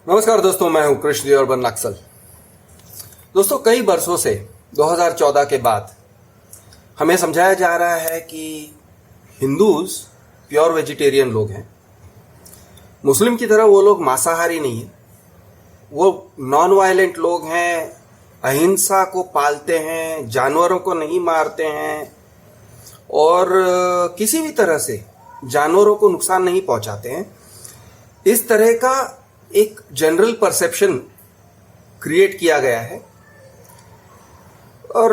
नमस्कार दोस्तों, मैं हूं कृष्ण अर्बन नक्सल। दोस्तों, कई वर्षों से 2014 के बाद हमें समझाया जा रहा है कि हिंदूज प्योर वेजिटेरियन लोग हैं। मुस्लिम की तरह वो लोग मांसाहारी नहीं है, वो नॉन वायलेंट लोग हैं, अहिंसा को पालते हैं, जानवरों को नहीं मारते हैं और किसी भी तरह से जानवरों को नुकसान नहीं पहुंचाते हैं। इस तरह का एक जनरल परसेप्शन क्रिएट किया गया है और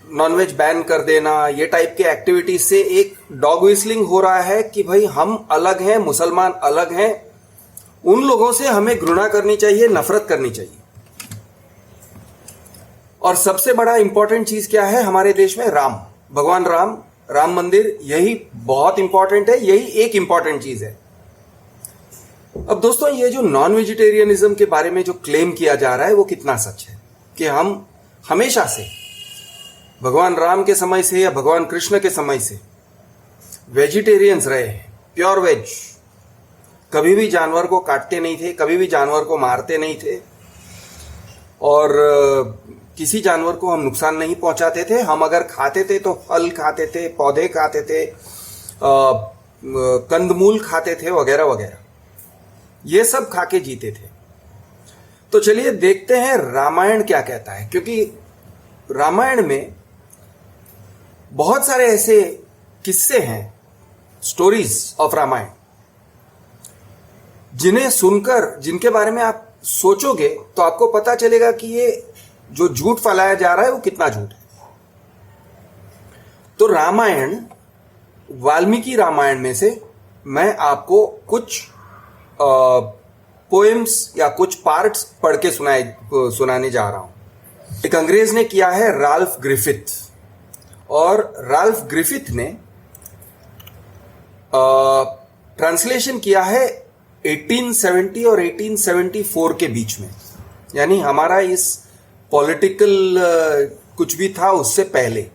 नॉनवेज बैन कर देना, ये टाइप के एक्टिविटीज से एक डॉग व्हिस्लिंग हो रहा है कि भाई हम अलग हैं, मुसलमान अलग हैं, उन लोगों से हमें घृणा करनी चाहिए, नफरत करनी चाहिए। और सबसे बड़ा इंपॉर्टेंट चीज क्या है हमारे देश में? राम, भगवान राम मंदिर, यही बहुत इंपॉर्टेंट है, यही एक इंपॉर्टेंट चीज है। अब दोस्तों, ये जो नॉन वेजिटेरियनिज्म के बारे में जो क्लेम किया जा रहा है वो कितना सच है कि हम हमेशा से भगवान राम के समय से या भगवान कृष्ण के समय से वेजिटेरियंस रहे हैं, प्योर वेज, कभी भी जानवर को काटते नहीं थे, कभी भी जानवर को मारते नहीं थे और किसी जानवर को हम नुकसान नहीं पहुंचाते थे। हम अगर खाते थे तो फल खाते थे, पौधे खाते थे, कंदमूल खाते थे, वगैरह वगैरह, ये सब खा के जीते थे। तो चलिए देखते हैं रामायण क्या कहता है, क्योंकि रामायण में बहुत सारे ऐसे किस्से हैं, स्टोरीज ऑफ रामायण, जिन्हें सुनकर, जिनके बारे में आप सोचोगे तो आपको पता चलेगा कि ये जो झूठ फैलाया जा रहा है वो कितना झूठ है। तो रामायण, वाल्मीकि रामायण में से मैं आपको कुछ पोएम्स या कुछ पार्ट्स पढ़ के सुनाने जा रहा हूं। एक अंग्रेज ने किया है, राल्फ ग्रिफिथ, और राल्फ ग्रिफिथ ने ट्रांसलेशन किया है 1870 और 1874 के बीच में, यानी हमारा इस पॉलिटिकल कुछ भी था उससे पहले।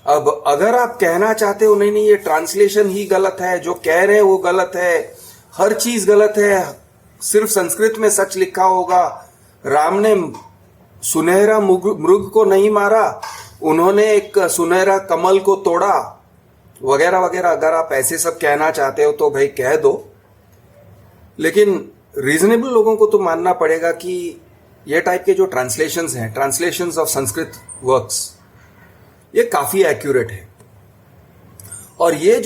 अब अगर आप कहना चाहते हो नहीं नहीं ये ट्रांसलेशन ही गलत है, जो कह रहे हैं वो गलत है, हर चीज गलत है, सिर्फ संस्कृत में सच लिखा होगा, राम ने सुनहरा मृग को नहीं मारा, उन्होंने एक सुनहरा कमल को तोड़ा, वगैरह वगैरह, अगर आप ऐसे सब कहना चाहते हो तो भाई कह दो, लेकिन रीजनेबल लोगों को तो मानना पड़ेगा कि ये टाइप के जो ट्रांसलेशंस हैं, ट्रांसलेशंस ऑफ संस्कृत वर्क्स, ये काफी एक्यूरेट है। और ये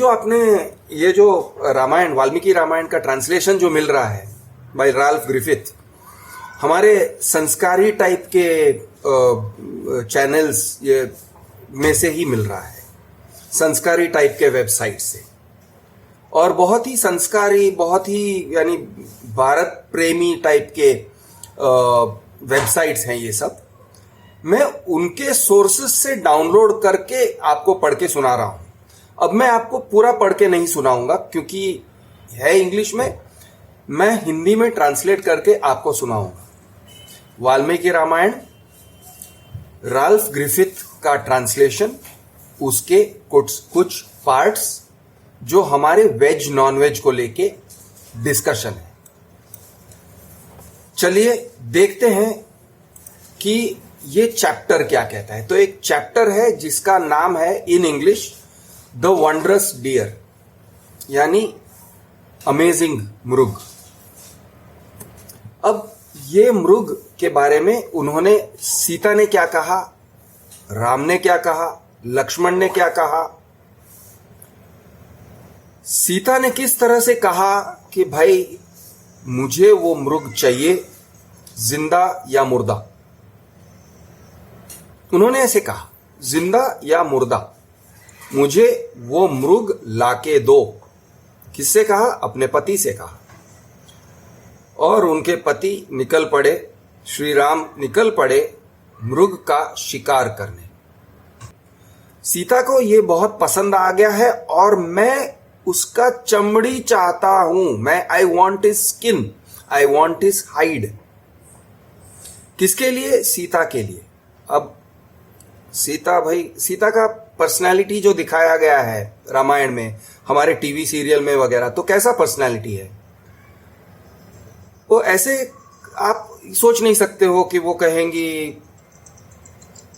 जो रामायण, वाल्मीकि रामायण का ट्रांसलेशन जो मिल रहा है बाय राल्फ ग्रिफिथ, हमारे संस्कारी टाइप के चैनल्स ये में से ही मिल रहा है, संस्कारी टाइप के वेबसाइट से, और बहुत ही संस्कारी, बहुत ही यानी भारत प्रेमी टाइप के वेबसाइट्स हैं ये सब। मैं उनके सोर्सेस से डाउनलोड करके आपको पढ़ के सुना रहा हूं। अब मैं आपको पूरा पढ़ के नहीं सुनाऊंगा क्योंकि है इंग्लिश में, मैं हिंदी में ट्रांसलेट करके आपको सुनाऊंगा। वाल्मीकि रामायण, राल्फ ग्रिफिथ का ट्रांसलेशन, उसके कुछ पार्ट्स जो हमारे वेज नॉन वेज को लेके डिस्कशन है। चलिए देखते हैं कि ये चैप्टर क्या कहता है। तो एक चैप्टर है जिसका नाम है in English the wondrous deer, यानी अमेजिंग मृग। अब ये मृग के बारे में उन्होंने, सीता ने क्या कहा, राम ने क्या कहा, लक्ष्मण ने क्या कहा। सीता ने किस तरह से कहा कि भाई मुझे वो मृग चाहिए, जिंदा या मुर्दा। उन्होंने ऐसे कहा, जिंदा या मुर्दा, मुझे वो मृग लाके दो। किससे कहा? अपने पति से कहा। और उनके पति निकल पड़े, श्री राम निकल पड़े मृग का शिकार करने। सीता को ये बहुत पसंद आ गया है और मैं उसका चमड़ी चाहता हूं, मैं I want his skin, I want his hide. किसके लिए? सीता के लिए। अब सीता का पर्सनालिटी जो दिखाया गया है रामायण में, हमारे टीवी सीरियल में वगैरह, तो कैसा पर्सनालिटी है? वो ऐसे आप सोच नहीं सकते हो कि वो कहेंगी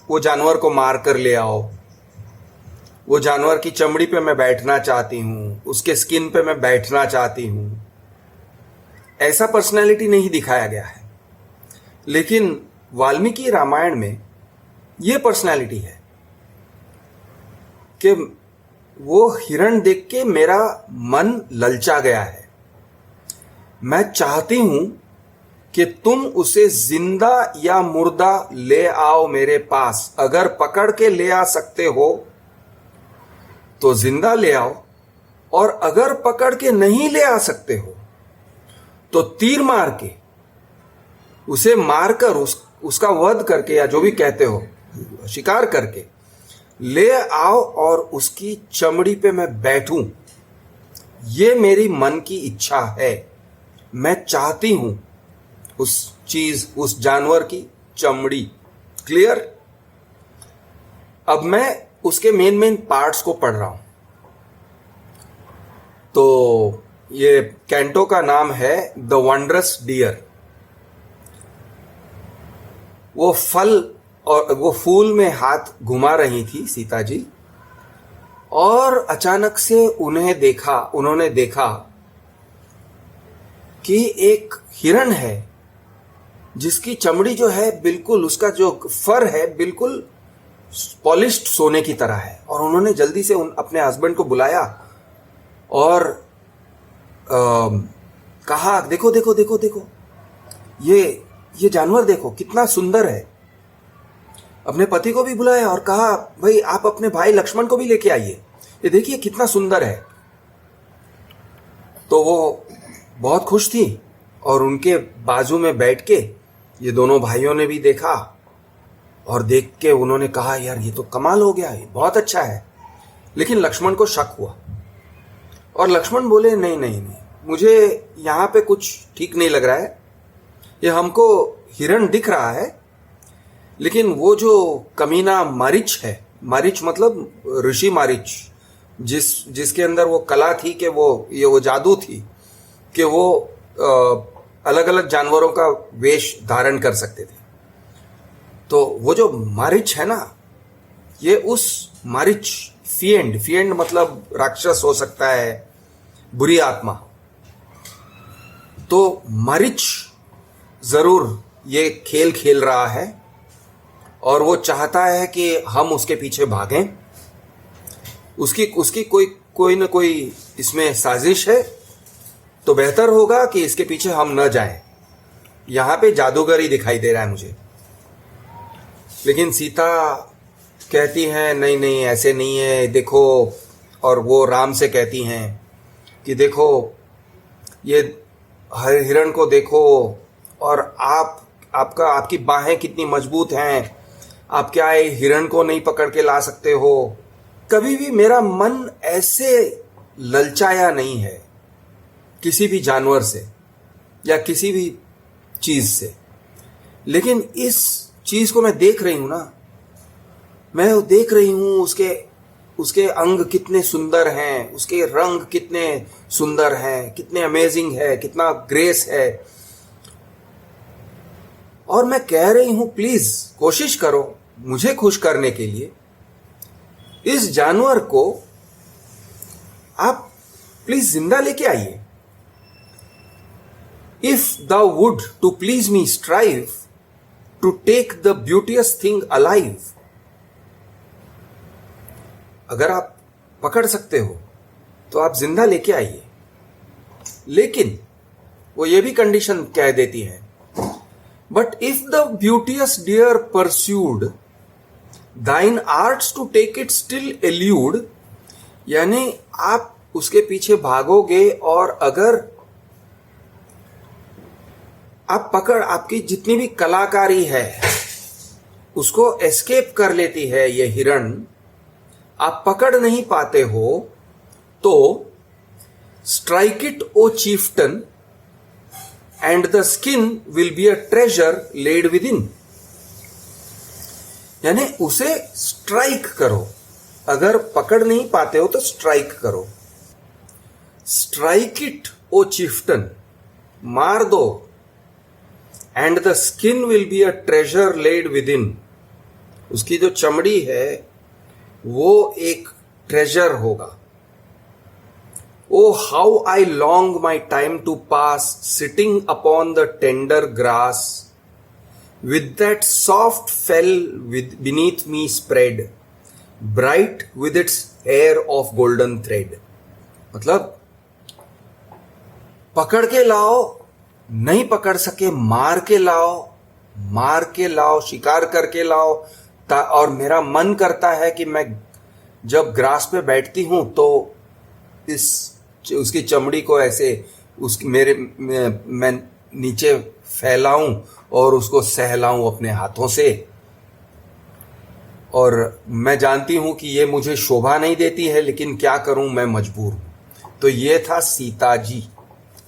वो जानवर को मार कर ले आओ, वो जानवर की चमड़ी पे मैं बैठना चाहती हूँ, उसके स्किन पे मैं बैठना चाहती हूँ। ऐसा पर्सनैलिटी नहीं दिखाया गया है, लेकिन वाल्मीकि रामायण में ये पर्सनैलिटी है कि वो हिरण देख के मेरा मन ललचा गया है। मैं चाहती हूं कि तुम उसे जिंदा या मुर्दा ले आओ मेरे पास। अगर पकड़ के ले आ सकते हो तो जिंदा ले आओ, और अगर पकड़ के नहीं ले आ सकते हो तो तीर मार के उसे मारकर उसका वध करके, या जो भी कहते हो, शिकार करके ले आओ और उसकी चमड़ी पे मैं बैठूं। ये मेरी मन की इच्छा है। मैं चाहती हूं उस जानवर की चमड़ी। क्लियर? अब मैं उसके मेन पार्ट्स को पढ़ रहा हूं। तो ये कैंटो का नाम है द वंडरस डियर। वो फल और वो फूल में हाथ घुमा रही थी सीता जी, और अचानक से उन्होंने देखा कि एक हिरण है जिसकी चमड़ी जो है बिल्कुल, उसका जो फर है बिल्कुल पॉलिश्ड सोने की तरह है। और उन्होंने जल्दी से अपने हस्बैंड को बुलाया और कहा, देखो देखो देखो देखो, ये जानवर देखो कितना सुंदर है। अपने पति को भी बुलाया और कहा, भाई आप अपने भाई लक्ष्मण को भी लेके आइए, ये देखिए कितना सुंदर है। तो वो बहुत खुश थी और उनके बाजू में बैठ के ये दोनों भाइयों ने भी देखा, और देख के उन्होंने कहा, यार ये तो कमाल हो गया, ये बहुत अच्छा है। लेकिन लक्ष्मण को शक हुआ और लक्ष्मण बोले, नहीं नहीं नहीं, मुझे यहाँ पे कुछ ठीक नहीं लग रहा है। ये हमको हिरण दिख रहा है, लेकिन वो जो कमीना मारीच है, मारीच मतलब ऋषि मारीच, जिसके अंदर वो कला थी कि वो जादू थी कि वो अलग अलग जानवरों का वेश धारण कर सकते थे। तो वो जो मारीच है ना, ये उस मारीच, फिएंड मतलब राक्षस हो सकता है, बुरी आत्मा। तो मारीच जरूर ये खेल खेल रहा है और वो चाहता है कि हम उसके पीछे भागें। उसकी कोई न कोई इसमें साजिश है। तो बेहतर होगा कि इसके पीछे हम न जाएं। यहां पे जादूगर ही दिखाई दे रहा है मुझे। लेकिन सीता कहती हैं, नहीं नहीं ऐसे नहीं है, देखो। और वो राम से कहती हैं कि देखो ये हिरण को देखो, और आपकी बाहें कितनी मजबूत हैं, आप क्या ये हिरण को नहीं पकड़ के ला सकते हो? कभी भी मेरा मन ऐसे ललचाया नहीं है किसी भी जानवर से या किसी भी चीज से। लेकिन इस चीज को मैं देख रही हूं ना, मैं देख रही हूं उसके अंग कितने सुंदर हैं, उसके रंग कितने सुंदर हैं, कितने अमेजिंग है, कितना ग्रेस है। और मैं कह रही हूं, प्लीज कोशिश करो मुझे खुश करने के लिए। इस जानवर को आप प्लीज जिंदा लेके आइए। If thou would to please me strive to take the beauteous thing alive. अगर आप पकड़ सकते हो तो आप जिंदा लेके आइए। लेकिन वो ये भी कंडीशन कह देती है, but if the beauteous deer pursued, thine arts to take it still elude. यानी आप उसके पीछे भागोगे और अगर आपकी जितनी भी कलाकारी है उसको एस्केप कर लेती है ये हिरण, आप पकड़ नहीं पाते हो, तो strike it O chieftain and the skin will be a treasure laid with in. यानी उसे स्ट्राइक करो। अगर पकड़ नहीं पाते हो तो स्ट्राइक करो। स्ट्राइक इट ओ चीफ्टन, मार दो and the skin will be a treasure laid with in. उसकी जो चमड़ी है वो एक ट्रेजर होगा। O how I long my time to pass sitting upon the tender grass with that soft fell with beneath me spread, bright with its hair of golden thread। मतलब पकड़ के लाओ, नहीं पकड़ सके मार के लाओ, मार के लाओ, शिकार करके लाओ। और मेरा मन करता है कि मैं जब ग्रास पे बैठती हूं तो उसकी चमड़ी को ऐसे मैं नीचे फैलाऊं और उसको सहलाऊं अपने हाथों से। और मैं जानती हूं कि ये मुझे शोभा नहीं देती है, लेकिन क्या करूं, मैं मजबूर हूं। तो ये था सीता जी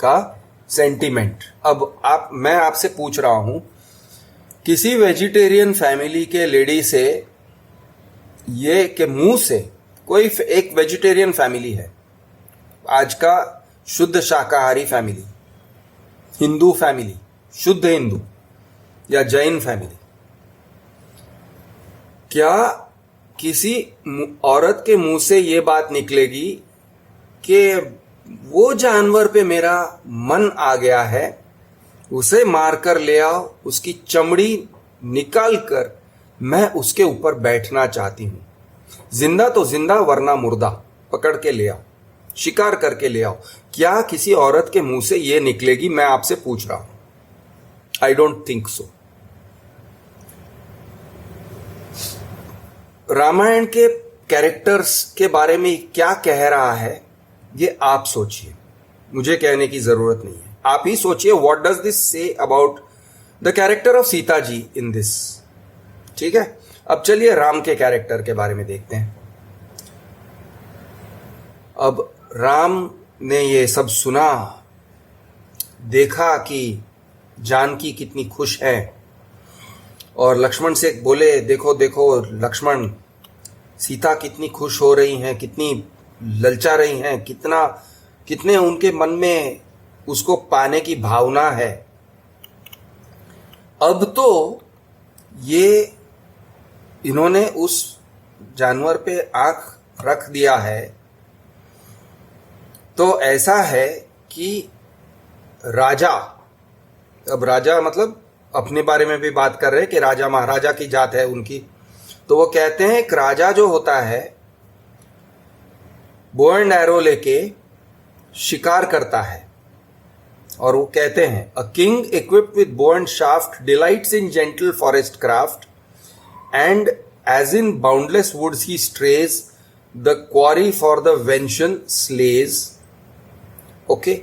का सेंटिमेंट। अब मैं आपसे पूछ रहा हूं, किसी वेजिटेरियन फैमिली के लेडी से ये के मुंह से, कोई एक वेजिटेरियन फैमिली है, आज का शुद्ध शाकाहारी फैमिली, हिंदू फैमिली, शुद्ध हिंदू या जैन फैमिली, क्या किसी औरत के मुंह से ये बात निकलेगी कि वो जानवर पे मेरा मन आ गया है, उसे मारकर ले आओ, उसकी चमड़ी निकाल कर मैं उसके ऊपर बैठना चाहती हूं, जिंदा तो जिंदा वरना मुर्दा, पकड़ के ले आओ, शिकार करके ले आओ। क्या किसी औरत के मुंह से ये निकलेगी? मैं आपसे पूछ रहा हूं। I don't think so. Ramayana के कैरेक्टर्स के बारे में क्या कह रहा है ये आप सोचिए, मुझे कहने की जरूरत नहीं है। आप ही सोचिए, what does this say about the character of Sita ji in this. ठीक है, अब चलिए राम के कैरेक्टर के बारे में देखते हैं। अब राम ने ये सब सुना, देखा कि जानकी कितनी खुश है, और लक्ष्मण से बोले, देखो देखो लक्ष्मण, सीता कितनी खुश हो रही हैं, कितनी ललचा रही हैं, कितने उनके मन में उसको पाने की भावना है। अब तो ये इन्होंने उस जानवर पे आंख रख दिया है, तो ऐसा है कि राजा, अब राजा मतलब अपने बारे में भी बात कर रहे हैं कि राजा महाराजा की जात है उनकी, तो वो कहते हैं एक राजा जो होता है बो एंड एरो लेके शिकार करता है, और वो कहते हैं a king equipped with bow and shaft delights in gentle forest craft and as in boundless woods he strays the quarry for the venison slays. Okay,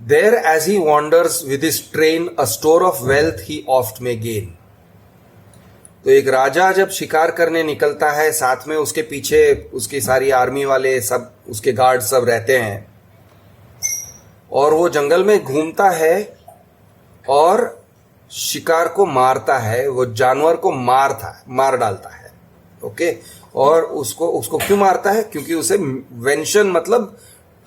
there as he wanders with his train a store of wealth he oft may gain। तो एक राजा जब शिकार करने निकलता है, साथ में उसके पीछे उसकी सारी आर्मी वाले सब, उसके गार्ड सब रहते हैं, और वो जंगल में घूमता है और शिकार को मारता है, वो जानवर को मार डालता है। ओके, और उसको क्यों मारता है? क्योंकि उसे वेंशन मतलब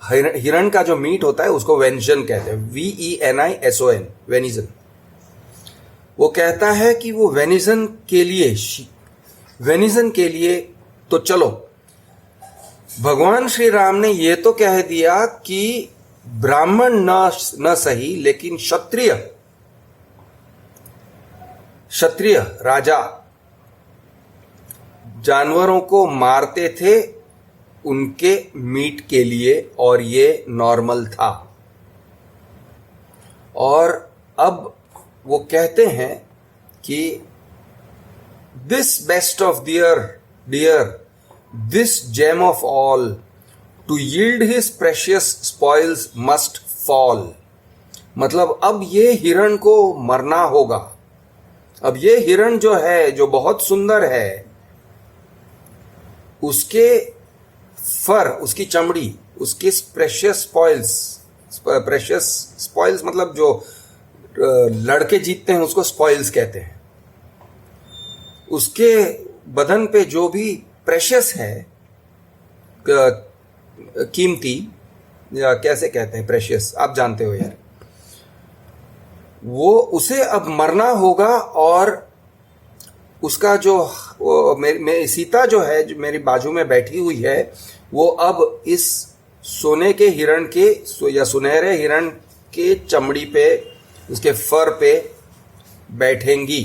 हिरण का जो मीट होता है उसको वेंशन कहते हैं, VENISON, वेनिजन। वो कहता है कि वो वेनिजन के लिए तो चलो, भगवान श्री राम ने ये तो कह दिया कि ब्राह्मण न सही, लेकिन क्षत्रिय राजा जानवरों को मारते थे उनके मीट के लिए, और ये नॉर्मल था। और अब वो कहते हैं कि this best of deer this gem of all to yield his precious spoils must fall. मतलब अब ये हिरण को मरना होगा। अब ये हिरण जो है, जो बहुत सुंदर है, उसके फर, उसकी चमड़ी, उसके प्रेशियस स्पॉइल्स मतलब जो लड़के जीतते हैं उसको स्पॉइल्स कहते हैं। उसके बदन पे जो भी प्रेशियस है, कीमती, या कैसे कहते हैं, प्रेशियस, आप जानते हो यार, वो उसे अब मरना होगा, और उसका जो सीता जो है, जो मेरी बाजू में बैठी हुई है, वो अब इस सोने के हिरण के या सुनहरे हिरण के चमड़ी पे, उसके फर पे बैठेंगी।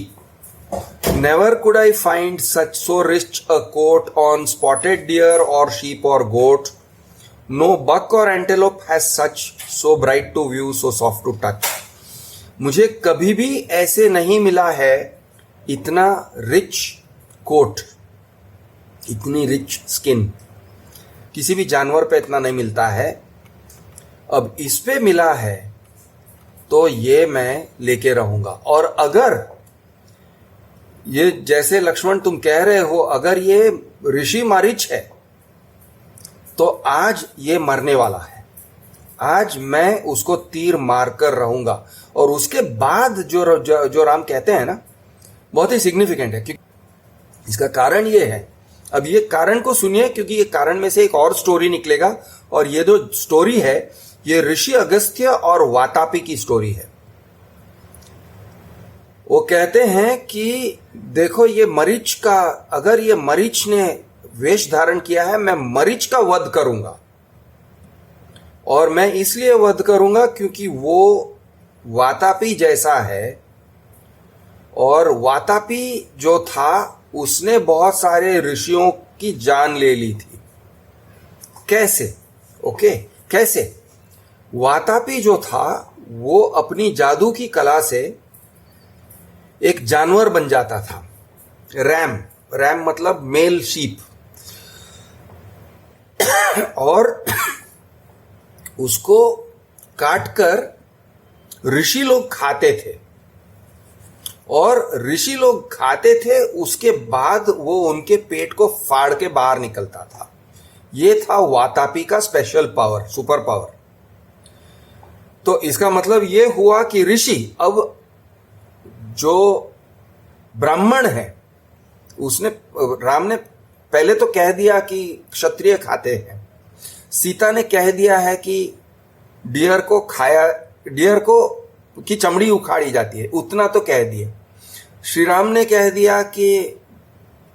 Never could I find such so rich a coat on spotted deer or sheep or goat, no buck or antelope has such so bright to view so soft to touch. मुझे कभी भी ऐसे नहीं मिला है इतना रिच कोट, इतनी rich skin, किसी भी जानवर पे इतना नहीं मिलता है। अब इस पे मिला है तो ये मैं लेके रहूंगा। और अगर ये, जैसे लक्ष्मण तुम कह रहे हो, अगर ये ऋषि मारीच है तो आज ये मरने वाला है, आज मैं उसको तीर मार कर रहूंगा। और उसके बाद जो राम कहते हैं ना, बहुत ही सिग्निफिकेंट है, क्योंकि इसका कारण ये है। अब ये कारण को सुनिए, क्योंकि ये कारण में से एक और स्टोरी निकलेगा, और ये जो स्टोरी है ये ऋषि अगस्त्य और वातापी की स्टोरी है। वो कहते हैं कि देखो, ये मरीच का, अगर ये मरीच ने वेश धारण किया है, मैं मरीच का वध करूंगा। और मैं इसलिए वध करूंगा क्योंकि वो वातापी जैसा है, और वातापी जो था उसने बहुत सारे ऋषियों की जान ले ली थी। कैसे? ओके, कैसे? वातापी जो था वो अपनी जादू की कला से एक जानवर बन जाता था, रैम। रैम मतलब मेल शीप। और उसको काटकर ऋषि लोग खाते थे, और ऋषि लोग खाते थे, उसके बाद वो उनके पेट को फाड़ के बाहर निकलता था। ये था वातापी का स्पेशल पावर, सुपर पावर। तो इसका मतलब ये हुआ कि ऋषि, अब जो ब्राह्मण है, उसने, राम ने पहले तो कह दिया कि क्षत्रिय खाते हैं, सीता ने कह दिया है कि डियर को खाया, डियर को की चमड़ी उखाड़ी जाती है, उतना तो कह दिए। श्री राम ने कह दिया कि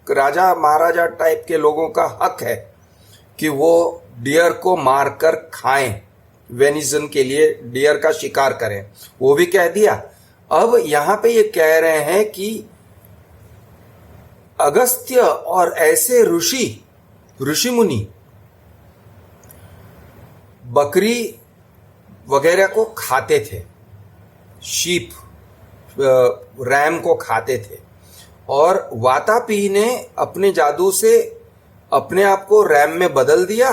राजा महाराजा टाइप के लोगों का हक है कि वो डियर को मारकर खाएं, वेनिजन के लिए डियर का शिकार करें, वो भी कह दिया। अब यहां पे ये कह रहे हैं कि अगस्त्य और ऐसे ऋषि मुनि बकरी वगैरह को खाते थे, शीप, रैम को खाते थे, और वातापी ने अपने जादू से अपने आप को रैम में बदल दिया,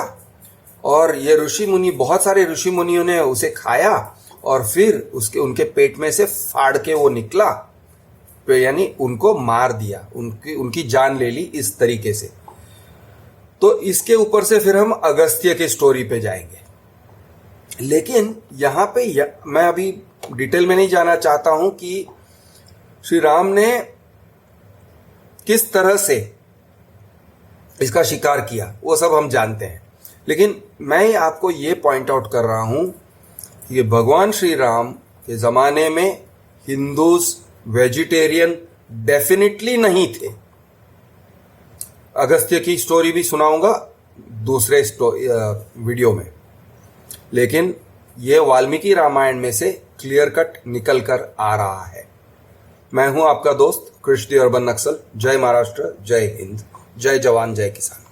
और ये ऋषि मुनि, बहुत सारे ऋषि मुनियों ने उसे खाया, और फिर उनके पेट में से फाड़ के वो निकला, यानी उनको मार दिया, उनकी जान ले ली इस तरीके से। तो इसके ऊपर से फिर हम अगस्त्य की स्टोरी पे जाएंगे। लेकिन यहां पे मैं अभी डिटेल में नहीं जाना चाहता हूं कि श्री राम ने किस तरह से इसका शिकार किया, वो सब हम जानते हैं। लेकिन मैं आपको ये पॉइंट आउट कर रहा हूं कि भगवान श्री राम के ज़माने में हिंदूज वेजिटेरियन डेफिनेटली नहीं थे। अगस्त्य की स्टोरी भी सुनाऊंगा दूसरे वीडियो में, लेकिन ये वाल्मीकि रामायण में से क्लियर कट निकल कर आ रहा है। मैं हूं आपका दोस्त कृष्ण अर्बन नक्सल। जय महाराष्ट्र, जय हिंद, जय जवान, जय किसान।